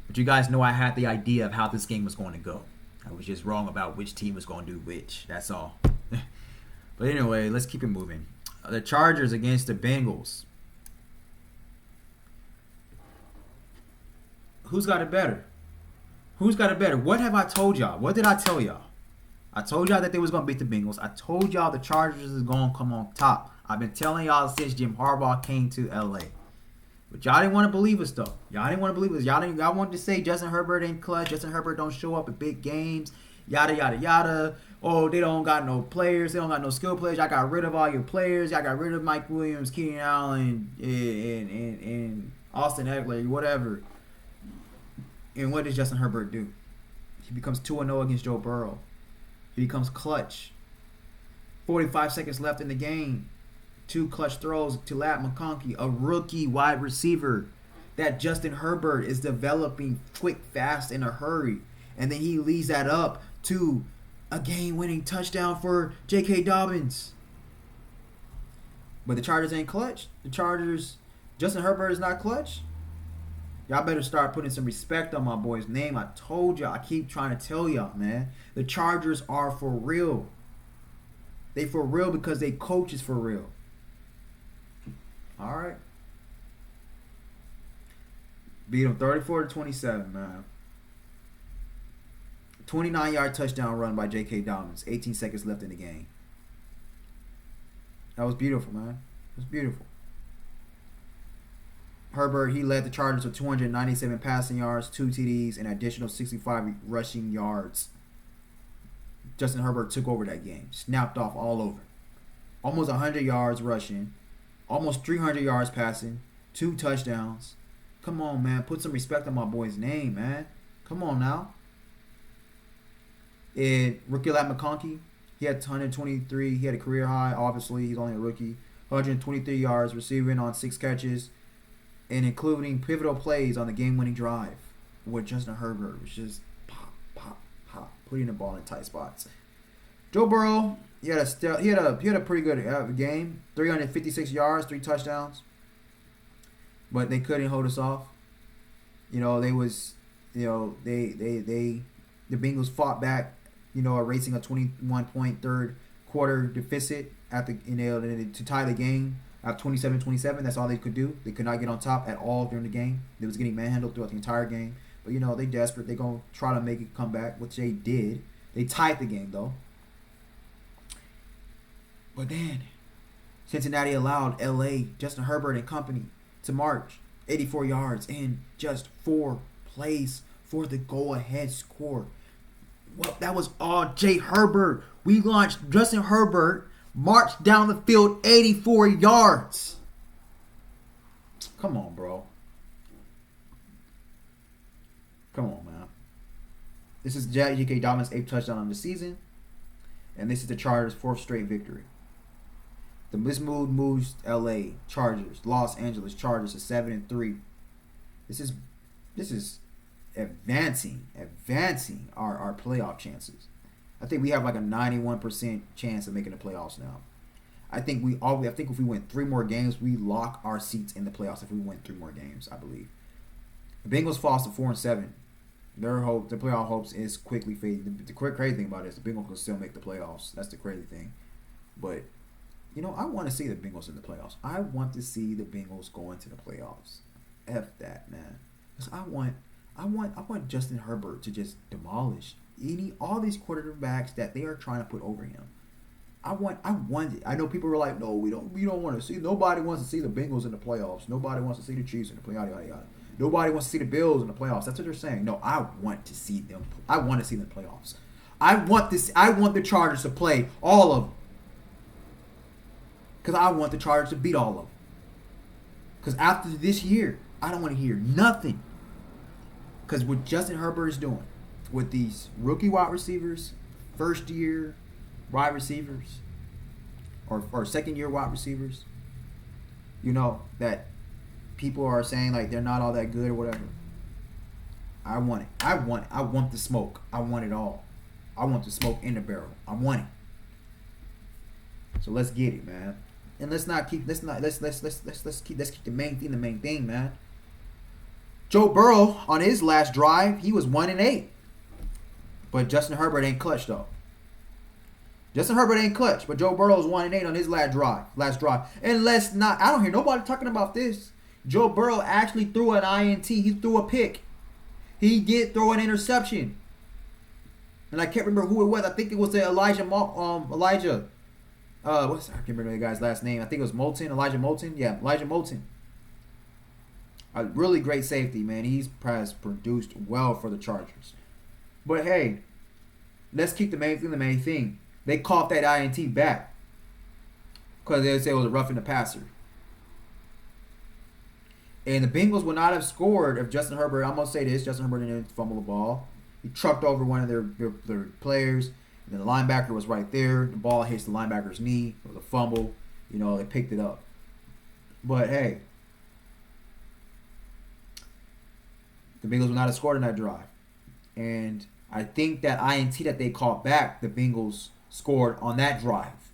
But you guys know I had the idea of how this game was going to go. I was just wrong about which team was going to do which. That's all. But anyway, let's keep it moving. The Chargers against the Bengals. Who's got it better? What have I told y'all? What did I tell y'all? I told y'all that they was going to beat the Bengals. I told y'all the Chargers is going to come on top. I've been telling y'all since Jim Harbaugh came to L.A. But y'all didn't want to believe us, though. Y'all wanted to say Justin Herbert ain't clutch. Justin Herbert don't show up at big games. Yada, yada, yada. Oh, they don't got no players. They don't got no skill players. Y'all got rid of all your players. Y'all got rid of Mike Williams, Keenan Allen, and Austin Eckler, whatever. And what does Justin Herbert do? He becomes 2-0 against Joe Burrow. He becomes clutch. 45 seconds left in the game. 2 clutch throws to Ladd McConkey, a rookie wide receiver that Justin Herbert is developing quick, fast, in a hurry. And then he leads that up to a game-winning touchdown for J.K. Dobbins. But the Chargers ain't clutch. Justin Herbert is not clutch. Y'all better start putting some respect on my boy's name. I told y'all. I keep trying to tell y'all, man. The Chargers are for real. They for real because they coach is for real. All right. Beat them 34-27, man. 29-yard touchdown run by J.K. Dobbins. 18 seconds left in the game. That was beautiful, man. It was beautiful. Herbert, he led the Chargers with 297 passing yards, 2 TDs, and an additional 65 rushing yards. Justin Herbert took over that game. Snapped off all over. Almost 100 yards rushing. Almost 300 yards passing. 2 touchdowns. Come on, man. Put some respect on my boy's name, man. Come on now. And rookie Ladd McConkey, he had 123. He had a career high. Obviously, he's only a rookie. 123 yards receiving on 6 catches. And including pivotal plays on the game-winning drive with Justin Herbert, which is pop, putting the ball in tight spots. Joe Burrow, he had a pretty good game. 356 yards, 3 touchdowns, but they couldn't hold us off. The Bengals fought back. Erasing a 21-point third quarter deficit at the to tie the game at 27-27. That's all they could do. They could not get on top at all during the game. They was getting manhandled throughout the entire game. But they desperate. They gonna try to make it come back, which they did. They tied the game though. But then Cincinnati allowed LA, Justin Herbert and company, to march 84 yards in just 4 plays for the go-ahead score. Well, that was all Jay Herbert. We launched Justin Herbert, marched down the field 84 yards. Come on, bro. Come on, man. This is J.K. Dobbins' 8th touchdown on the season. And this is the Chargers' 4th straight victory. This move moves L.A. Chargers, Los Angeles Chargers to 7-3. This is advancing our playoff chances. I think we have like a 91% chance of making the playoffs now. I think if we win 3 more games, we lock our seats in the playoffs. If we win 3 more games, I believe. The Bengals falls to 4-7. The playoff hopes is quickly fading. The crazy thing about it is the Bengals can still make the playoffs. That's the crazy thing. But I want to see the Bengals in the playoffs. I want to see the Bengals go into the playoffs. F that, man. Because I want Justin Herbert to just demolish all these quarterbacks that they are trying to put over him. I want it. I know people were like, no, we don't want to see. Nobody wants to see the Bengals in the playoffs. Nobody wants to see the Chiefs in the playoffs. Yada, yada. Nobody wants to see the Bills in the playoffs. That's what they're saying. No, I want to see them. I want to see them in the playoffs. I want the Chargers to play all of them. Because I want the Chargers to beat all of them. Because after this year, I don't want to hear nothing. Because what Justin Herbert is doing with these rookie wide receivers, first year wide receivers, or second year wide receivers, that people are saying like they're not all that good or whatever. I want it. I want the smoke. I want it all. I want the smoke in the barrel. I want it. So let's get it, man. And let's keep the main thing, man. Joe Burrow on his last drive, he was 1-8. But Justin Herbert ain't clutch though. Justin Herbert ain't clutch, but Joe Burrow is 1-8 on his last drive. And I don't hear nobody talking about this. Joe Burrow actually threw an INT. He threw a pick. He did throw an interception. And I can't remember who it was. I think it was the I can't remember the guy's last name. I think it was Elijah Moulton. Yeah, Elijah Moulton. A really great safety, man. He's produced well for the Chargers. But hey, let's keep the main thing. They caught that INT back because they say it was a roughing the passer. And the Bengals would not have scored if Justin Herbert, I'm going to say this, Justin Herbert didn't fumble the ball. He trucked over one of their players. And then the linebacker was right there. The ball hits the linebacker's knee. It was a fumble. They picked it up. But hey, the Bengals would not have scored in that drive. And I think that INT that they caught back, the Bengals scored on that drive.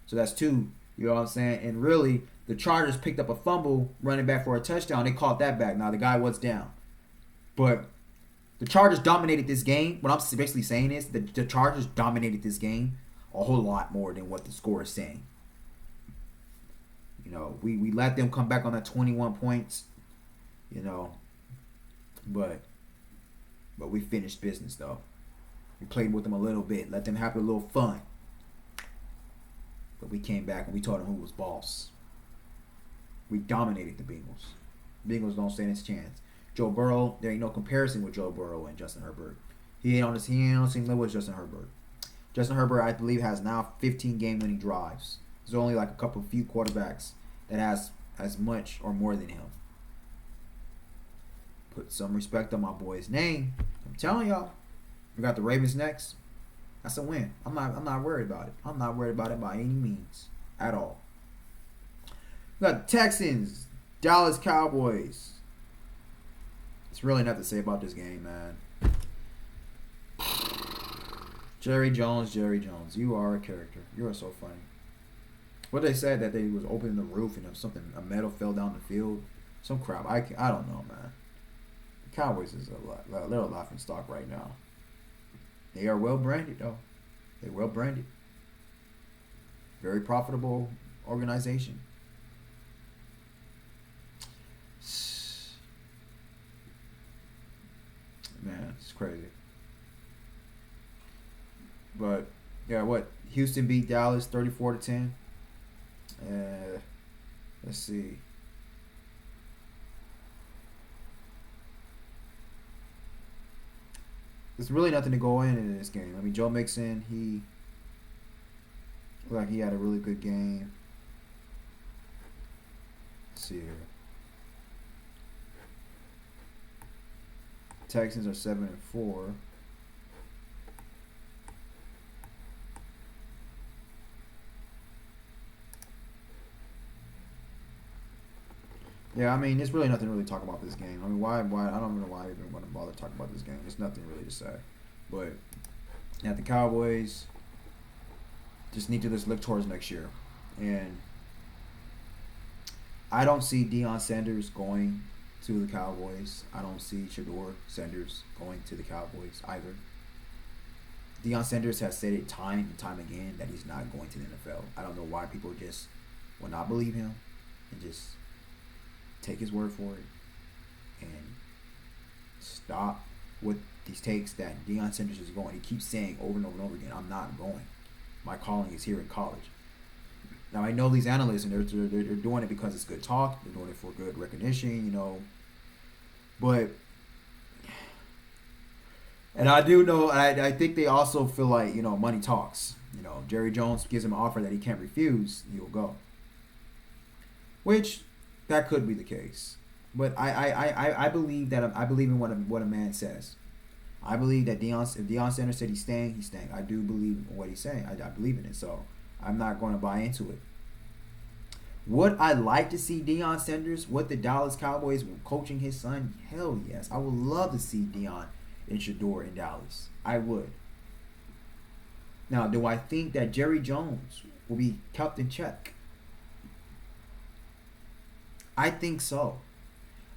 So that's 2. You know what I'm saying? And really, the Chargers picked up a fumble running back for a touchdown. They caught that back. Now, the guy was down. But the Chargers dominated this game. What I'm basically saying is that the Chargers dominated this game a whole lot more than what the score is saying. We let them come back on that 21 points. But we finished business, though. We played with them a little bit. Let them have a little fun. But we came back and we told them who was boss. We dominated the Bengals. Bengals don't stand a chance. Joe Burrow, there ain't no comparison with Joe Burrow and Justin Herbert. He ain't on the same level as Justin Herbert. Justin Herbert, I believe, has now 15 game-winning drives. There's only like a few quarterbacks that has as much or more than him. Put some respect on my boy's name. I'm telling y'all. We got the Ravens next. That's a win. I'm not worried about it. I'm not worried about it by any means at all. We got the Texans, Dallas Cowboys. It's really nothing to say about this game, man. Jerry Jones, you are a character. You are so funny. What they said that they was opening the roof and a metal fell down the field. Some crap. I don't know, man. The Cowboys is they're a laughing stock right now. They are well branded though. They're well branded. Very profitable organization. Man, it's crazy. But yeah, what Houston beat Dallas 34-10. Let's see. There's really nothing to go in this game. I mean, Joe Mixon, he looked like he had a really good game. Let's see here. Texans are 7-4. Yeah, I mean, there's really nothing to really talk about this game. I mean, why? I don't even know why I even want to bother talking about this game. There's nothing really to say. But yeah, the Cowboys just need to just look towards next year, and I don't see Deion Sanders going to the Cowboys. I don't see Shedeur Sanders going to the Cowboys either. Deion Sanders has said it time and time again that he's not going to the NFL. I don't know why people just will not believe him and just take his word for it and stop with these takes that Deion Sanders is going. He keeps saying over and over and over again, I'm not going. My calling is here in college. Now, I know these analysts, and they're doing it because it's good talk. They're doing it for good recognition, you know. But, and I do know, I think they also feel like, you know, money talks. You know, Jerry Jones gives him an offer that he can't refuse, he'll go. Which, that could be the case. But I believe that, I believe in what a man says. I believe that if Deion Sanders said he's staying, he's staying. I do believe in what he's saying. I believe in it. So, I'm not going to buy into it. Would I like to see Deion Sanders with the Dallas Cowboys coaching his son? Hell yes. I would love to see Deion and Shedeur in Dallas. I would. Now, do I think that Jerry Jones will be kept in check? I think so.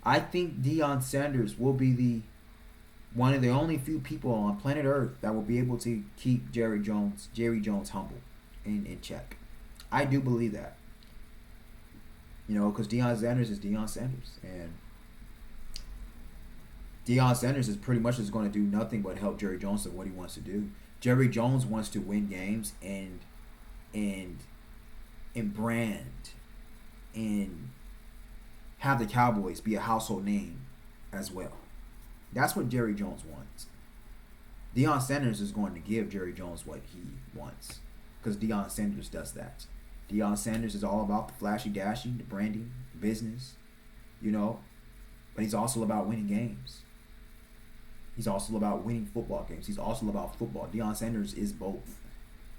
I think Deion Sanders will be one of the only few people on planet Earth that will be able to keep Jerry Jones humble and in check. I do believe that. You know, because Deion Sanders is Deion Sanders. And Deion Sanders is pretty much just going to do nothing but help Jerry Jones with what he wants to do. Jerry Jones wants to win games and brand and have the Cowboys be a household name as well. That's what Jerry Jones wants. Deion Sanders is going to give Jerry Jones what he wants because Deion Sanders does that. Deion Sanders is all about the flashy dashing, the branding, business, you know. But he's also about winning games. He's also about winning football games. He's also about football. Deion Sanders is both.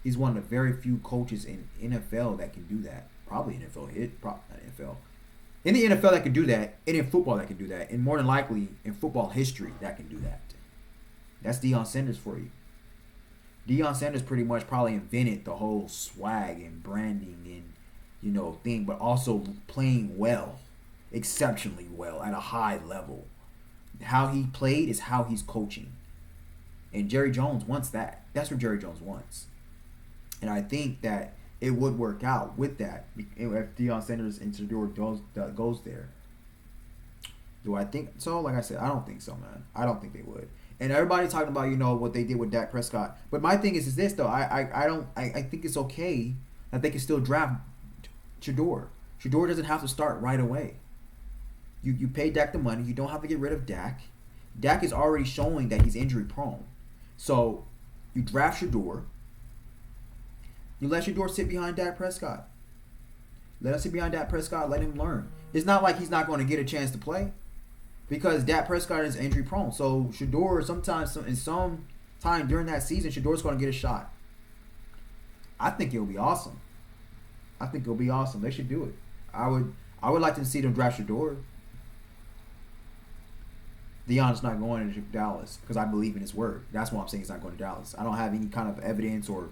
He's one of the very few coaches in NFL that can do that. Probably NFL not NFL. In the NFL that can do that, and in football that can do that, and more than likely in football history that can do that. That's Deion Sanders for you. Deion Sanders pretty much probably invented the whole swag and branding and, you know, thing, but also playing well, exceptionally well at a high level. How he played is how he's coaching. And Jerry Jones wants that. That's what Jerry Jones wants. And I think that it would work out with that if Deion Sanders and Shedeur goes there. Do I think so? Like I said, I don't think so, man. I don't think they would. And everybody talking about, you know, what they did with Dak Prescott. But my thing is this though. I think it's okay that they can still draft Shedeur. Shedeur doesn't have to start right away. You pay Dak the money. You don't have to get rid of Dak. Dak is already showing that he's injury prone. So you draft Shedeur. You let Shedeur sit behind Dak Prescott. Let him sit behind Dak Prescott. Let him learn. It's not like he's not going to get a chance to play because Dak Prescott is injury prone. So Shedeur, in some time during that season, Shedeur's going to get a shot. I think it'll be awesome. They should do it. I would like to see them draft Shedeur. Deion's not going to Dallas because I believe in his word. That's why I'm saying he's not going to Dallas. I don't have any kind of evidence or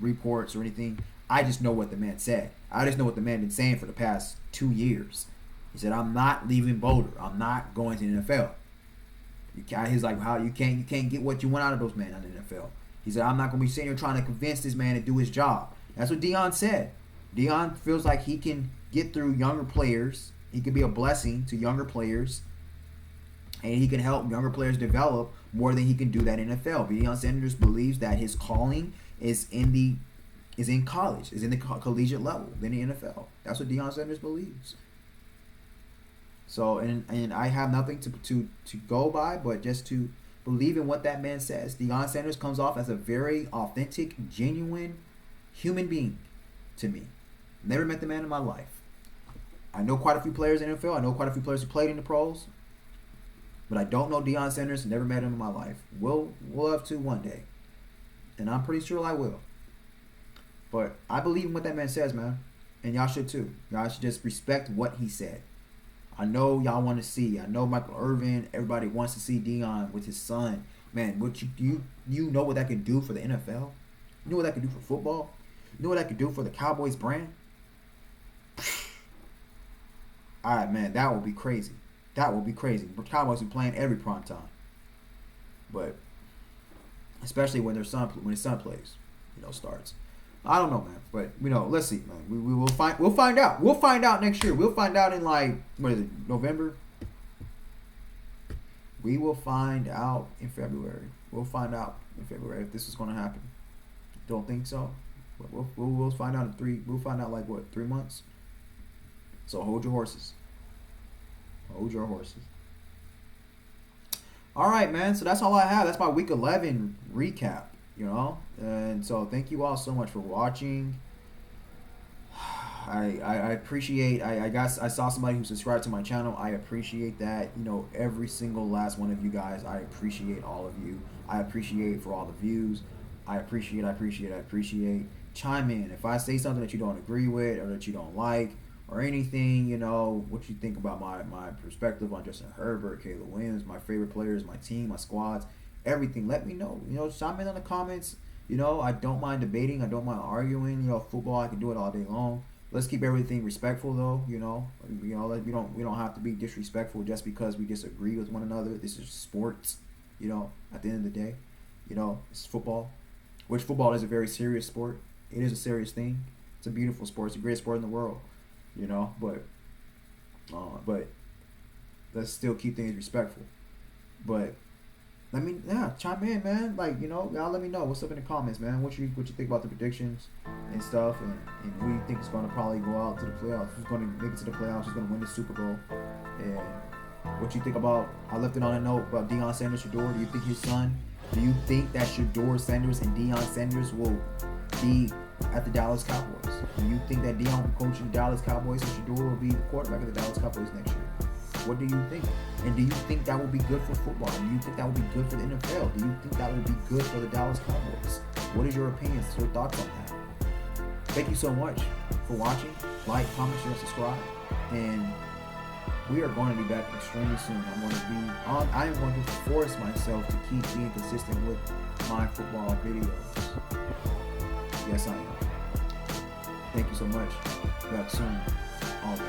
reports or anything. I just know what the man said. I just know what the man been saying for the past 2 years. He said, "I'm not leaving Boulder. I'm not going to the NFL." He's like, "How you can't get what you want out of those men in the NFL?" He said, "I'm not going to be sitting here trying to convince this man to do his job. That's what Deion said. Deion feels like he can get through younger players. He can be a blessing to younger players, and he can help younger players develop more than he can do that in NFL. Deion Sanders believes that his calling is in college, is in the collegiate level than the NFL. That's what Deion Sanders believes. So, and I have nothing to go by, but just to believe in what that man says. Deion Sanders comes off as a very authentic, genuine human being to me. Never met the man in my life. I know quite a few players in the NFL. I know quite a few players who played in the pros. But I don't know Deion Sanders. Never met him in my life. We'll have to one day. And I'm pretty sure I will. But I believe in what that man says, man. And y'all should too. Y'all should just respect what he said. I know y'all want to see. I know Michael Irvin. Everybody wants to see Deion with his son. Man, what you know what that could do for the NFL? You know what that could do for football? You know what that could do for the Cowboys brand? Alright, man, that would be crazy. That would be crazy. The Cowboys be playing every prime time. But especially when his son plays, starts. I don't know, man, but let's see, man. We will find. We'll find out. We'll find out next year. We'll find out in what is it, November? We will find out in February. We'll find out in February if this is going to happen. Don't think so, but we'll find out in 3. We'll find out 3 months. So hold your horses. Hold your horses. All right, man. So that's all I have. That's my Week 11 recap. And so thank you all so much for watching. I appreciate. I saw somebody who subscribed to my channel. I appreciate that. Every single last one of you guys. I appreciate all of you. I appreciate for all the views. I appreciate. Chime in if I say something that you don't agree with or that you don't like or anything. What you think about my perspective on Justin Herbert, Caleb Williams, my favorite players, my team, my squads. Everything, let me know. Chime in on the comments. I don't mind debating. I don't mind arguing. Football, I can do it all day long. Let's keep everything respectful, though. We don't have to be disrespectful just because we disagree with one another. This is sports. At the end of the day, it's football. Which football is a very serious sport. It is a serious thing. It's a beautiful sport. It's the greatest sport in the world. But let's still keep things respectful. But chime in, man. Y'all let me know what's up in the comments, man. What you think about the predictions and stuff, and who you think is going to probably go out to the playoffs? Who's going to make it to the playoffs? Who's going to win the Super Bowl? And what you think about? I left it on a note about Deion Sanders, Shedeur. Do you think his son? Do you think that Shedeur Sanders and Deion Sanders will be at the Dallas Cowboys? Do you think that Deion will coach the Dallas Cowboys and Shedeur will be the quarterback of the Dallas Cowboys next year? What do you think? And do you think that will be good for football? Do you think that will be good for the NFL? Do you think that will be good for the Dallas Cowboys? What is your opinions, your thoughts on that? Thank you so much for watching. Like, comment, share, subscribe. And we are going to be back extremely soon. I am going to force myself to keep being consistent with my football videos. Yes, I am. Thank you so much. Back soon. All day.